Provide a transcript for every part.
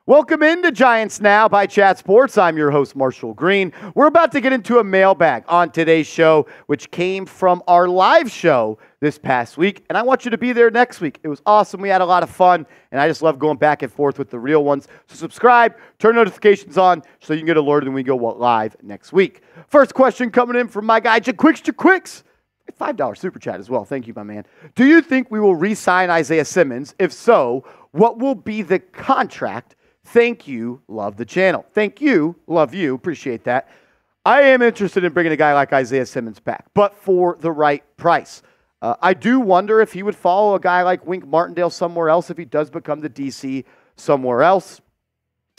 Welcome into Giants Now by Chat Sports. I'm your host, Marshall Green. We're about to get into a mailbag on today's show, which came from our live show this past week, and I want you to be there next week. It was awesome. We had a lot of fun, and I just love going back and forth with the real ones. So subscribe, turn notifications on so you can get alerted when we go live next week. First question coming in from my guy, Jaquicks. $5 super chat as well. Thank you, my man. Do you think we will re-sign Isaiah Simmons? If so, what will be the contract? Thank you. Love the channel. Thank you. Love you. Appreciate that. I am interested in bringing a guy like Isaiah Simmons back, but for the right price. I do wonder if he would follow a guy like Wink Martindale somewhere else if he does become the DC somewhere else.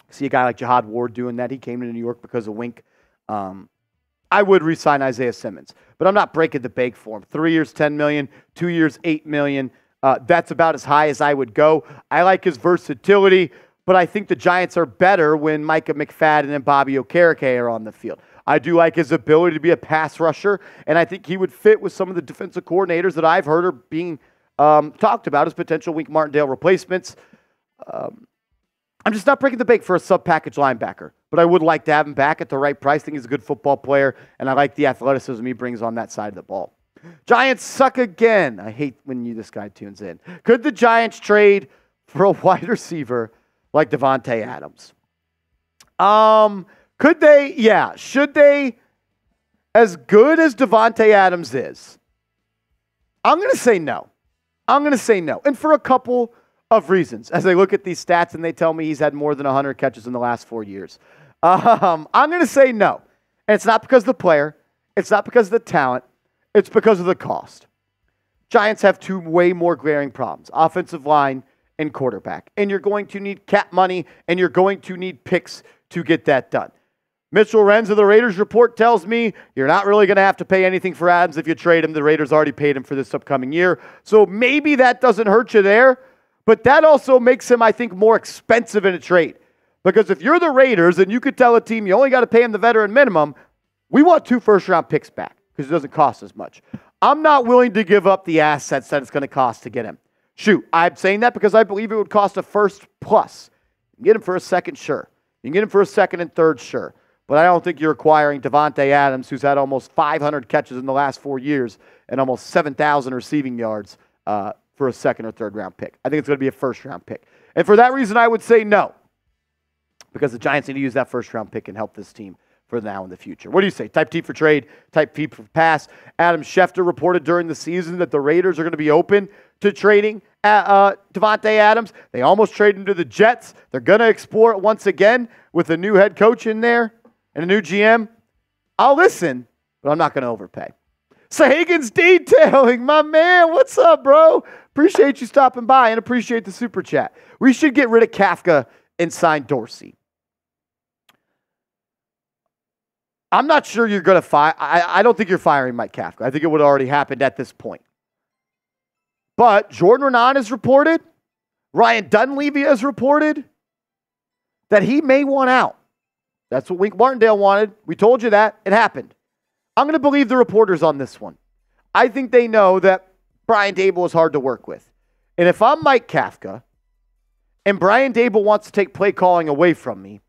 See a guy like Jihad Ward doing that. He came to New York because of Wink. I would re-sign Isaiah Simmons, but I'm not breaking the bank for him. 3 years, $10 million, 2 years, $8 million. That's about as high as I would go. I like his versatility, but I think the Giants are better when Micah McFadden and Bobby Okereke are on the field. I do like his ability to be a pass rusher, and I think he would fit with some of the defensive coordinators that I've heard are being talked about as potential Wink Martindale replacements. I'm just not breaking the bank for a sub-package linebacker, but I would like to have him back at the right price. I think he's a good football player, and I like the athleticism he brings on that side of the ball. Giants suck again. I hate when this guy tunes in. Could the Giants trade for a wide receiver like Davante Adams? Could they? Yeah. Should they? As good as Davante Adams is, I'm going to say no. And for a couple of reasons. As I look at these stats and they tell me he's had more than 100 catches in the last 4 years. I'm going to say no. And it's not because of the player. It's not because of the talent. It's because of the cost. Giants have two way more glaring problems. Offensive line and quarterback. And you're going to need cap money and you're going to need picks to get that done. Mitchell Renz of the Raiders report tells me you're not really going to have to pay anything for Adams if you trade him. The Raiders already paid him for this upcoming year. So maybe that doesn't hurt you there. But that also makes him, I think, more expensive in a trade. Because if you're the Raiders and you could tell a team you only got to pay him the veteran minimum, we want 2 first-round picks back because it doesn't cost as much. I'm not willing to give up the assets that it's going to cost to get him. Shoot, I'm saying that because I believe it would cost a first plus. You can get him for a second, sure. You can get him for a second and third, sure. But I don't think you're acquiring Davante Adams, who's had almost 500 catches in the last 4 years and almost 7,000 receiving yards for a second or third round pick. I think it's going to be a first round pick. And for that reason, I would say no. Because the Giants need to use that first round pick and help this team for now and the future. What do you say? Type T for trade, type P for pass. Adam Schefter reported during the season that the Raiders are going to be open to trading Davante Adams. They almost traded him to the Jets. They're going to explore it once again with a new head coach in there and a new GM. I'll listen, but I'm not going to overpay. Sahagan's Detailing, my man. What's up, bro? Appreciate you stopping by and appreciate the super chat. We should get rid of Kafka and sign Dorsey. I'm not sure you're going to fire. I don't think you're firing Mike Kafka. I think it would have already happened at this point. But Jordan Renan has reported, Ryan Dunleavy has reported that he may want out. That's what Wink Martindale wanted. We told you that. It happened. I'm going to believe the reporters on this one. I think they know that Brian Daboll is hard to work with. And if I'm Mike Kafka and Brian Daboll wants to take play calling away from me,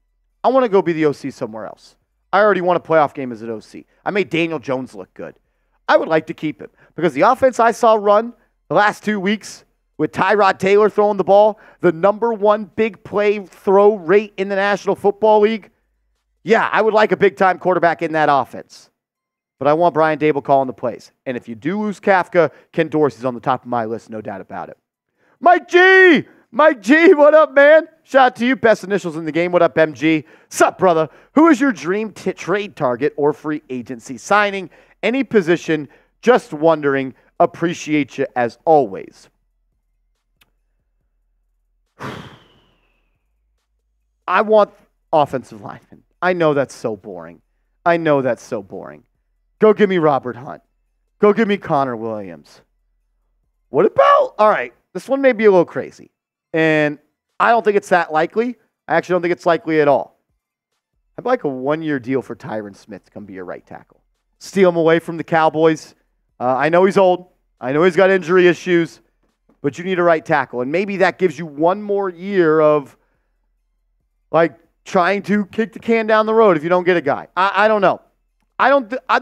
I want to go be the OC somewhere else. I already won a playoff game as an OC. I made Daniel Jones look good. I would like to keep him because the offense I saw run the last 2 weeks with Tyrod Taylor throwing the ball, the #1 big play throw rate in the National Football League. Yeah, I would like a big-time quarterback in that offense. But I want Brian Daboll calling the plays. And if you do lose Kafka, Ken Dorsey's on the top of my list, no doubt about it. Mike G! Mike G, what up, man? Shout out to you, best initials in the game. What up, MG? Sup, brother? Who is your dream trade target or free agency signing? Any position? Just wondering. Appreciate you as always. I want offensive linemen. I know that's so boring. Go give me Robert Hunt. Go give me Connor Williams. What about, all right, this one may be a little crazy. And I don't think it's that likely. I actually don't think it's likely at all. I'd like a 1-year deal for Tyron Smith to come be your right tackle. Steal him away from the Cowboys. I know he's old. I know he's got injury issues. But you need a right tackle. And maybe that gives you 1 more year of like trying to kick the can down the road if you don't get a guy. I don't know.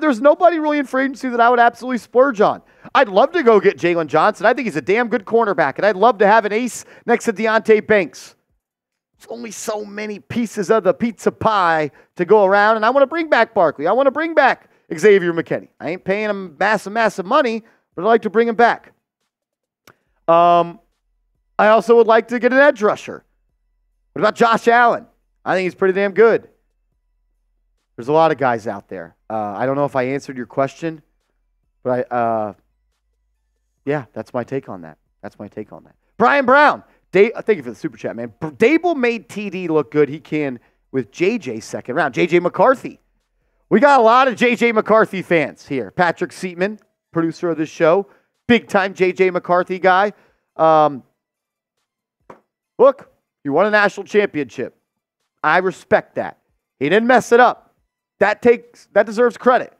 There's nobody really in free agency that I would absolutely splurge on. I'd love to go get Jalen Johnson. I think he's a damn good cornerback, and I'd love to have an ace next to Deonte Banks. There's only so many pieces of the pizza pie to go around, and I want to bring back Barkley. I want to bring back Xavier McKinney. I ain't paying him massive money, but I'd like to bring him back. I also would like to get an edge rusher. What about Josh Allen? I think he's pretty damn good. There's a lot of guys out there. I don't know if I answered your question, but yeah, that's my take on that. Brian Brown. Thank you for the super chat, man. Dable made TD look good. He can with JJ second round. JJ McCarthy. We got a lot of JJ McCarthy fans here. Patrick Seatman, producer of this show, big time JJ McCarthy guy. Look, you won a national championship. I respect that. He didn't mess it up. That deserves credit.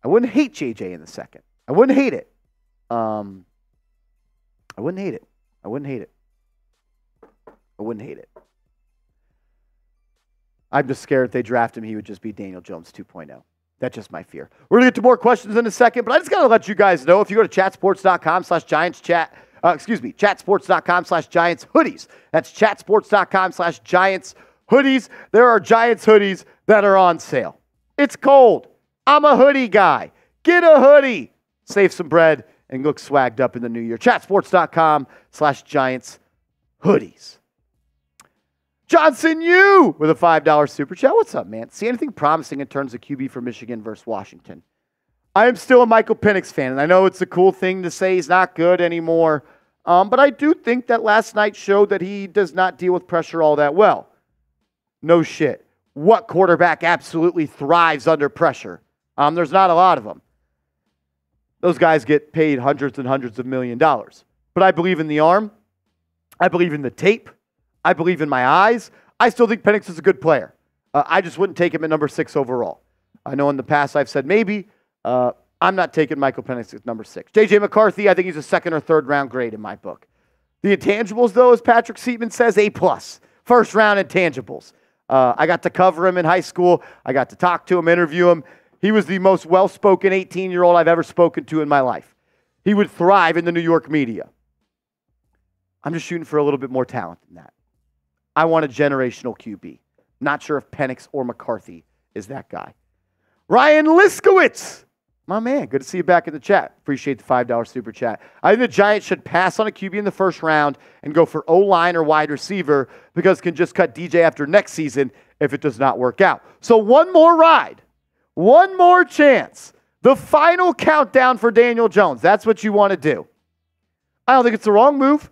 I wouldn't hate JJ in the second. I wouldn't hate it. I wouldn't hate it. I'm just scared if they draft him, he would just be Daniel Jones 2.0. That's just my fear. We're going to get to more questions in a second, but I just got to let you guys know, if you go to chatsports.com/Giants chatsports.com/Giants hoodies. That's chatsports.com/Giants hoodies. There are Giants hoodies that are on sale. It's cold. I'm a hoodie guy. Get a hoodie. Save some bread and look swagged up in the new year. Chatsports.com/Giants hoodies. Johnson Yu with a $5 super chat. What's up, man? See anything promising in terms of QB for Michigan versus Washington? I am still a Michael Penix fan, and I know it's a cool thing to say he's not good anymore, but I do think that last night showed that he does not deal with pressure all that well. No shit. What quarterback absolutely thrives under pressure? There's not a lot of them. Those guys get paid hundreds and hundreds of $1 million. But I believe in the arm. I believe in the tape. I believe in my eyes. I still think Penix is a good player. I just wouldn't take him at number 6 overall. I know in the past I've said maybe. I'm not taking Michael Penix at number 6. J.J. McCarthy, I think he's a 2nd or 3rd round grade in my book. The intangibles, though, as Patrick Seatman says, A+. First round intangibles. I got to cover him in high school. I got to talk to him, interview him. He was the most well-spoken 18-year-old I've ever spoken to in my life. He would thrive in the New York media. I'm just shooting for a little bit more talent than that. I want a generational QB. Not sure if Penix or McCarthy is that guy. Ryan Liskowitz. My man, good to see you back in the chat. Appreciate the $5 super chat. I think the Giants should pass on a QB in the first round and go for O-line or wide receiver because can just cut DJ after next season if it does not work out. So one more ride. One more chance. The final countdown for Daniel Jones. That's what you want to do. I don't think it's the wrong move.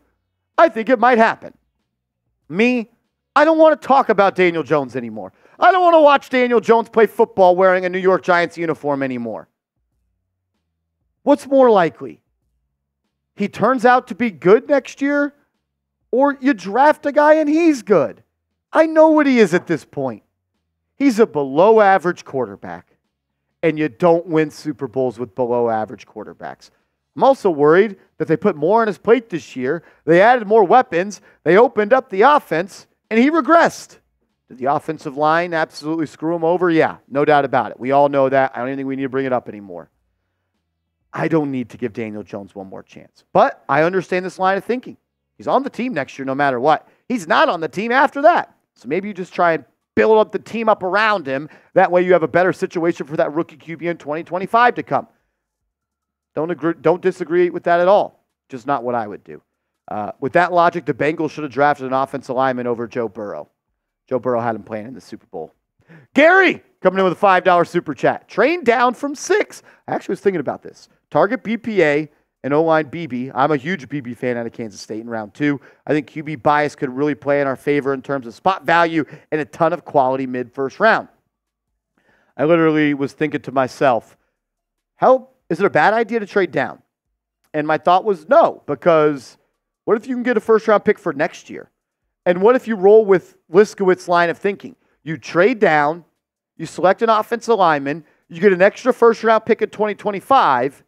I think it might happen. Me, I don't want to talk about Daniel Jones anymore. I don't want to watch Daniel Jones play football wearing a New York Giants uniform anymore. What's more likely? He turns out to be good next year, or you draft a guy and he's good. I know what he is at this point. He's a below average quarterback, and you don't win Super Bowls with below average quarterbacks. I'm also worried that they put more on his plate this year. They added more weapons. They opened up the offense, and he regressed. Did the offensive line absolutely screw him over? Yeah, no doubt about it. We all know that. I don't even think we need to bring it up anymore. I don't need to give Daniel Jones one more chance. But I understand this line of thinking. He's on the team next year no matter what. He's not on the team after that. So maybe you just try and build up the team up around him. That way you have a better situation for that rookie QB in 2025 to come. Don't disagree with that at all. Just not what I would do. With that logic, the Bengals should have drafted an offensive lineman over Joe Burrow. Joe Burrow had him playing in the Super Bowl. Gary, coming in with a $5 super chat. Train down from 6. I actually was thinking about this. Target BPA and O-line BB. I'm a huge BB fan out of Kansas State in round 2. I think QB bias could really play in our favor in terms of spot value and a ton of quality mid-first round. I literally was thinking to myself, is it a bad idea to trade down? And my thought was no, because what if you can get a first-round pick for next year? And what if you roll with Liskowitz's line of thinking? You trade down, you select an offensive lineman, you get an extra first-round pick in 2025.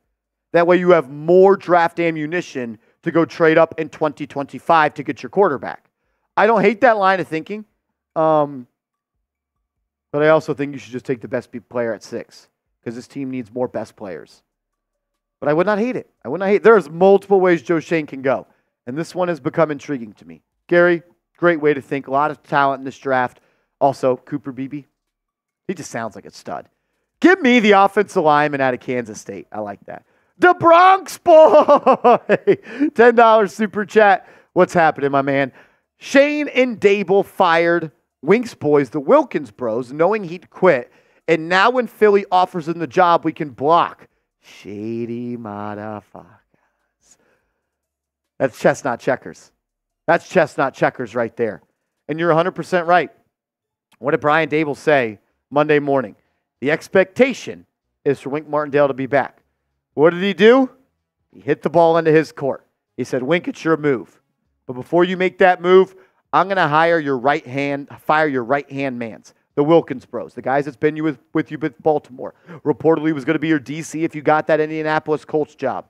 That way you have more draft ammunition to go trade up in 2025 to get your quarterback. I don't hate that line of thinking. But I also think you should just take the best player at 6 because this team needs more best players. But I would not hate it. I would not hate it. There's multiple ways Joe Schoen can go. And this one has become intriguing to me. Gary, great way to think. A lot of talent in this draft. Also, Cooper Beebe. He just sounds like a stud. Give me the offensive lineman out of Kansas State. I like that. The Bronx Boy. $10 super chat. What's happening, my man? Shane and Dable fired Wink's boys, the Wilkins bros, knowing he'd quit. And now when Philly offers him the job, we can block. Shady motherfuckers. That's chestnut checkers. That's chestnut checkers right there. And you're 100% right. What did Brian Dable say Monday morning? The expectation is for Wink Martindale to be back. What did he do? He hit the ball into his court. He said, Wink, it's your move. But before you make that move, I'm going to fire your right-hand mans, the Wilkins bros, the guys that's been with you with Baltimore. Reportedly was going to be your DC if you got that Indianapolis Colts job.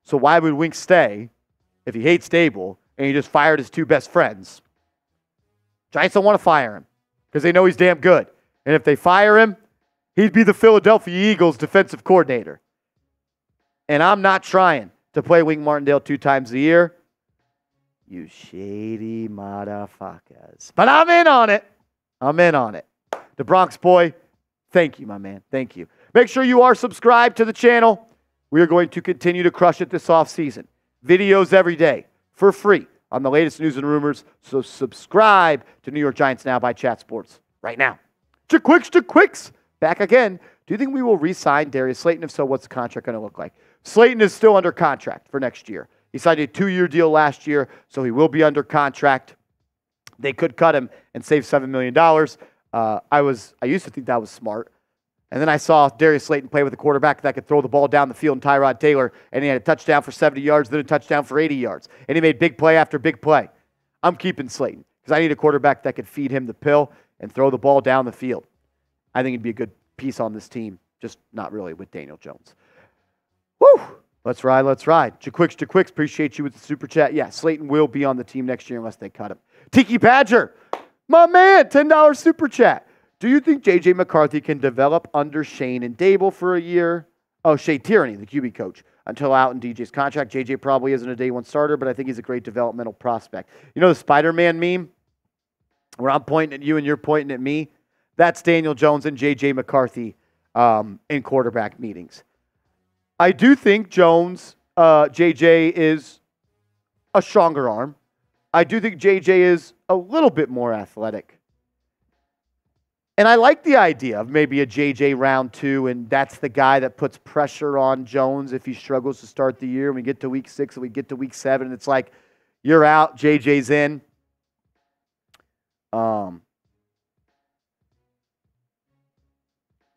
So why would Wink stay if he hates Dable and he just fired his 2 best friends? Giants don't want to fire him because they know he's damn good. And if they fire him, he'd be the Philadelphia Eagles defensive coordinator. And I'm not trying to play Wink Martindale 2 times a year. You shady motherfuckers. But I'm in on it. I'm in on it. The Bronx Boy, thank you, my man. Thank you. Make sure you are subscribed to the channel. We are going to continue to crush it this offseason. Videos every day for free on the latest news and rumors. So subscribe to New York Giants Now by Chat Sports right now. Quicks. Back again. Do you think we will re-sign Darius Slayton? If so, what's the contract going to look like? Slayton is still under contract for next year. He signed a 2-year deal last year, so he will be under contract. They could cut him and save $7 million. I used to think that was smart. And then I saw Darius Slayton play with a quarterback that could throw the ball down the field, and Tyrod Taylor, and he had a touchdown for 70 yards, then a touchdown for 80 yards. And he made big play after big play. I'm keeping Slayton because I need a quarterback that could feed him the pill and throw the ball down the field. I think he'd be a good piece on this team, just not really with Daniel Jones. Woo! Let's ride. Jaquicks, appreciate you with the super chat. Yeah, Slayton will be on the team next year unless they cut him. Tiki Badger, my man, $10 super chat. Do you think J.J. McCarthy can develop under Shane and Dable for a year? Oh, Shea Tierney, the QB coach, until out in DJ's contract. J.J. probably isn't a day 1 starter, but I think he's a great developmental prospect. You know the Spider-Man meme where I'm pointing at you and you're pointing at me? That's Daniel Jones and J.J. McCarthy in quarterback meetings. I do think J.J. is a stronger arm. I do think J.J. is a little bit more athletic. And I like the idea of maybe a J.J. round 2, and that's the guy that puts pressure on Jones if he struggles to start the year. And we get to week 6 and we get to week 7, and it's like, you're out, J.J.'s in.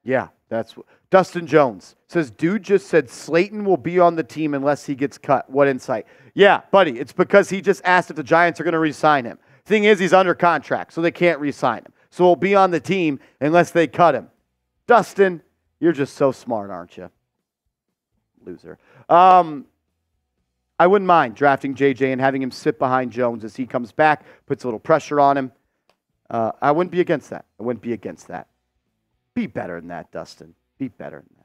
Yeah, that's what Dustin Jones says. Dude just said Slayton will be on the team unless he gets cut. What insight? Yeah, buddy, it's because he just asked if the Giants are going to re-sign him. Thing is, he's under contract, so they can't re-sign him. So he'll be on the team unless they cut him. Dustin, you're just so smart, aren't you? Loser. I wouldn't mind drafting JJ and having him sit behind Jones as he comes back, puts a little pressure on him. I wouldn't be against that. Be better than that, Dustin. Be better than that.